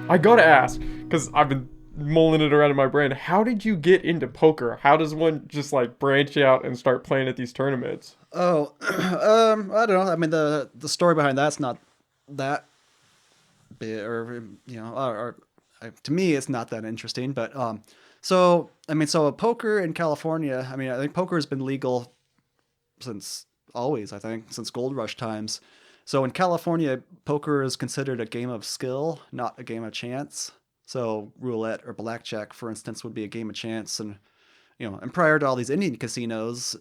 I gotta ask, because I've been mulling it around in my brain. How did you get into poker? How does one just like branch out and start playing at these tournaments? Oh, I don't know. I mean, the story behind that's not that big, or to me, it's not that interesting. But so I mean, so poker in California. I mean, I think poker has been legal since always. I think since gold rush times. So in California, poker is considered a game of skill, not a game of chance. So roulette or blackjack, for instance, would be a game of chance, and and prior to all these Indian casinos,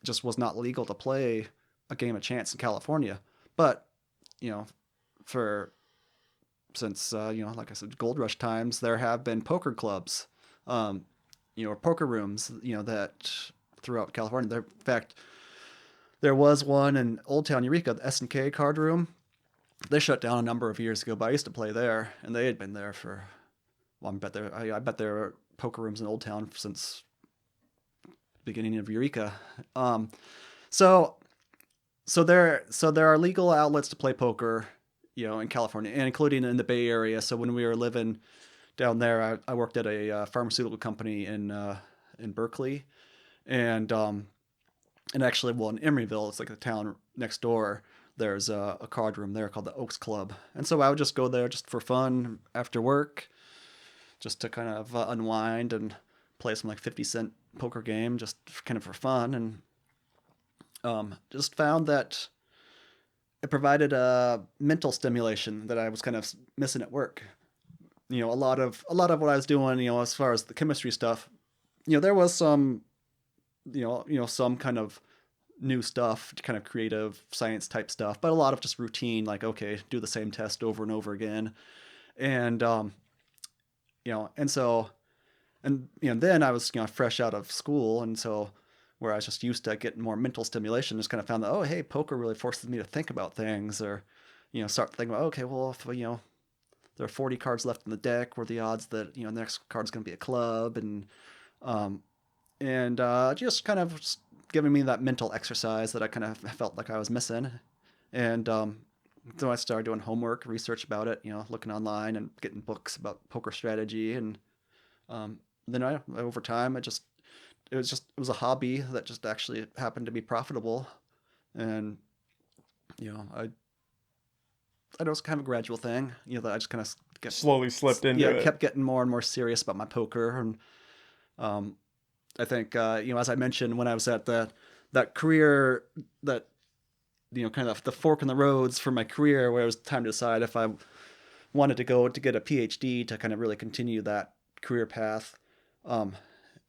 just was not legal to play a game of chance in California. But you know, for since like I said, gold rush times, there have been poker clubs, um, or poker rooms, that throughout California. There, in fact, there was one in Old Town Eureka, the S&K card room. They shut down a number of years ago, but I used to play there, and they had been there for. Well, I bet there are poker rooms in Old Town since beginning of Eureka. Um, so there are legal outlets to play poker, in California and including in the Bay Area. So when we were living down there, I worked at a pharmaceutical company in Berkeley, and actually, well, in Emeryville, it's like the town next door. There's a card room there called the Oaks Club, and so I would just go there just for fun after work, just to kind of unwind and play some like 50 cent poker game, just kind of for fun, and just found that it provided a mental stimulation that I was kind of missing at work. A lot of what I was doing, as far as the chemistry stuff, there was some, some kind of new stuff, kind of creative science type stuff, but a lot of just routine, like okay, do the same test over and over again, and and so and then I was fresh out of school, and so where I was just used to getting more mental stimulation, just kind of found that, oh hey, poker really forces me to think about things, or start thinking about, okay, well, if there are 40 cards left in the deck, where the odds that the next card's going to be a club, um, and just kind of giving me that mental exercise that I kind of felt like I was missing, and so I started doing homework, research about it, looking online and getting books about poker strategy, and um, then over time, it was a hobby that just actually happened to be profitable, and I know it's kind of a gradual thing, that I just kind of Slowly slipped into it. kept getting more and more serious about my poker, and um, I think as I mentioned when I was at that career, that kind of the fork in the roads for my career, where it was time to decide if I wanted to go to get a PhD to kind of really continue that career path. Um,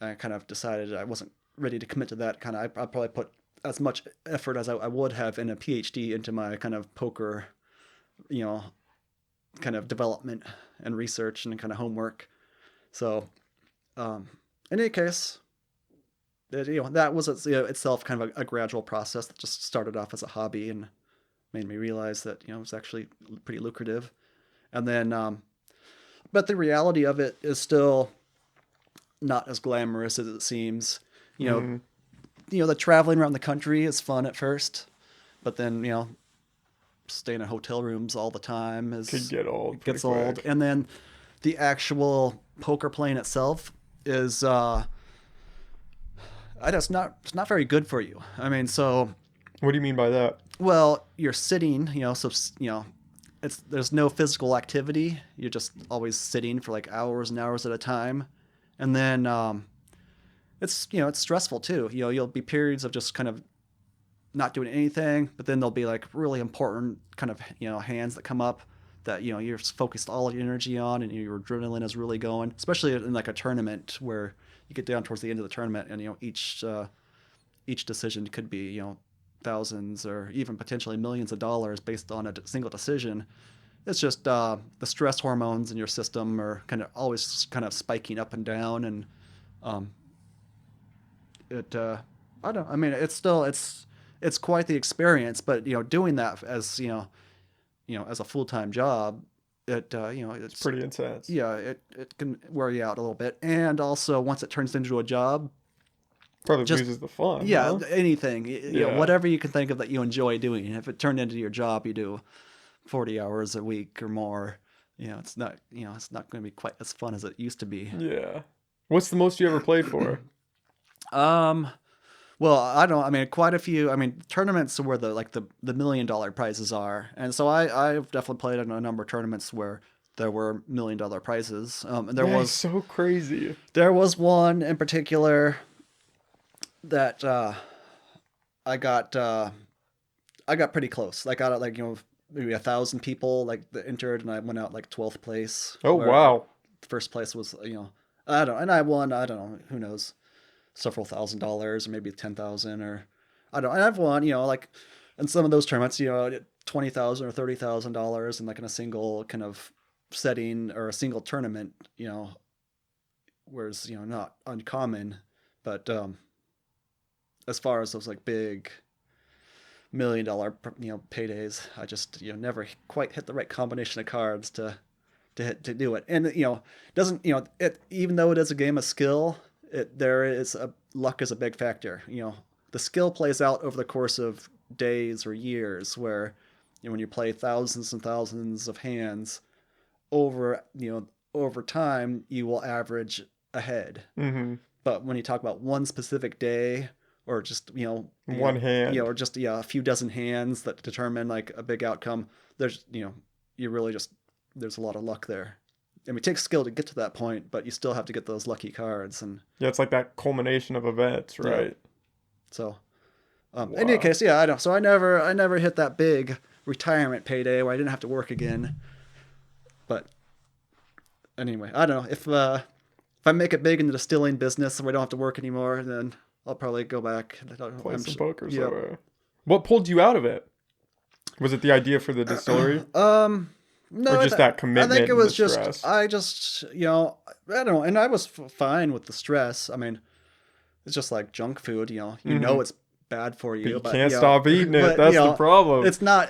I kind of decided I wasn't ready to commit to that. I'd probably put as much effort as I would have in a PhD into my kind of poker, you know, kind of development and research and kind of homework. So, um, in any case, that was itself kind of a gradual process that just started off as a hobby and made me realize that it was actually pretty lucrative. And then, but the reality of it is still not as glamorous as it seems. You know, Mm, the traveling around the country is fun at first, but then staying in hotel rooms all the time could is get old it pretty gets old. quick. And then the actual poker playing itself is it's not very good for you. I mean, so What do you mean by that? well, you're sitting, so it's there's no physical activity. You're just always sitting for like hours and hours at a time, and then it's stressful too. You'll be periods of just kind of not doing anything, but then there'll be like really important kind of hands that come up that you're focused all your energy on, and your adrenaline is really going, especially in like a tournament where you get down towards the end of the tournament, and each decision could be thousands or even potentially millions of dollars based on a single decision. It's just the stress hormones in your system are kind of always kind of spiking up and down, and um, it I don't. I mean, it's quite the experience, but doing that as as a full time job, it It's it's pretty intense. yeah, it can wear you out a little bit, and also once it turns into a job, Probably just loses the fun, yeah, huh? anything, Yeah. whatever you can think of that you enjoy doing. If it turned into your job, you do 40 hours a week or more. it's not going to be quite as fun as it used to be. Yeah. What's the most you ever played for? Um, well, I don't. I mean, quite a few. I mean, tournaments where the $1 million prizes are, and so I've definitely played in a number of tournaments where there were $1 million prizes. And That is so crazy. there was one in particular that I got I got pretty close. I got it like maybe 1,000 people like that entered, and I went out like 12th place. Oh, Where wow. first place was I don't, and I won. I don't know, who knows, several $1,000s or maybe 10,000 or I don't. And I've won like in some of those tournaments 20,000 or $30,000 in like in a single kind of setting or a single tournament. Whereas not uncommon, but as far as those like big $1 million paydays, I just never quite hit the right combination of cards to do it. And doesn't it, even though it is a game of skill, there is a luck is a big factor. The skill plays out over the course of days or years, where when you play thousands and thousands of hands over time, you will average ahead. Mm-hmm. But when you talk about one specific day, or just One hand. or just a few dozen hands that determine like a big outcome, there's you really just there's a lot of luck there. I mean, it takes skill to get to that point, but you still have to get those lucky cards. And Yeah, it's like that culmination of events, right? so in any Wow. case, yeah, I don't. So I never hit that big retirement payday where I didn't have to work again. But anyway, I don't know if I make it big in the distilling business where I don't have to work anymore, then I'll probably go back. Play I'm some sure, poker yeah. somewhere. What pulled you out of it? Was it the idea for the distillery? Or No, just that I think commitment it and the was just stress? I just I don't know, and I was fine with the stress. I mean, it's just like junk food. Mm-hmm. It's bad for But you, you but can't stop eating it. but That's the problem. it's not.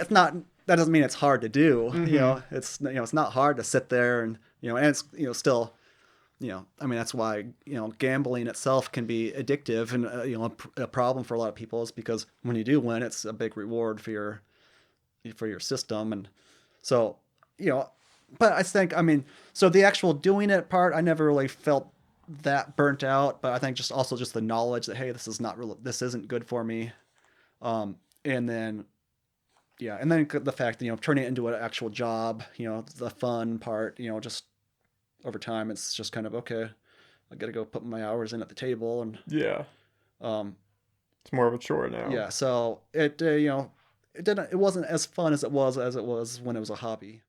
That doesn't mean it's hard to do. Mm-hmm. It's not hard to sit there and and it's still I mean, that's why gambling itself can be addictive, and a problem for a lot of people is because when you do win, it's a big reward for your system. And so but I think, I mean, so the actual doing it part, I never really felt that burnt out, but I think just the knowledge that, hey, this isn't good for me. And then and then the fact that turning it into an actual job, the fun part, just over time, it's just kind of, okay, I got to go put my hours in at the table. And Yeah. um It's more of a chore now. so it wasn't as fun as it was when it was a hobby.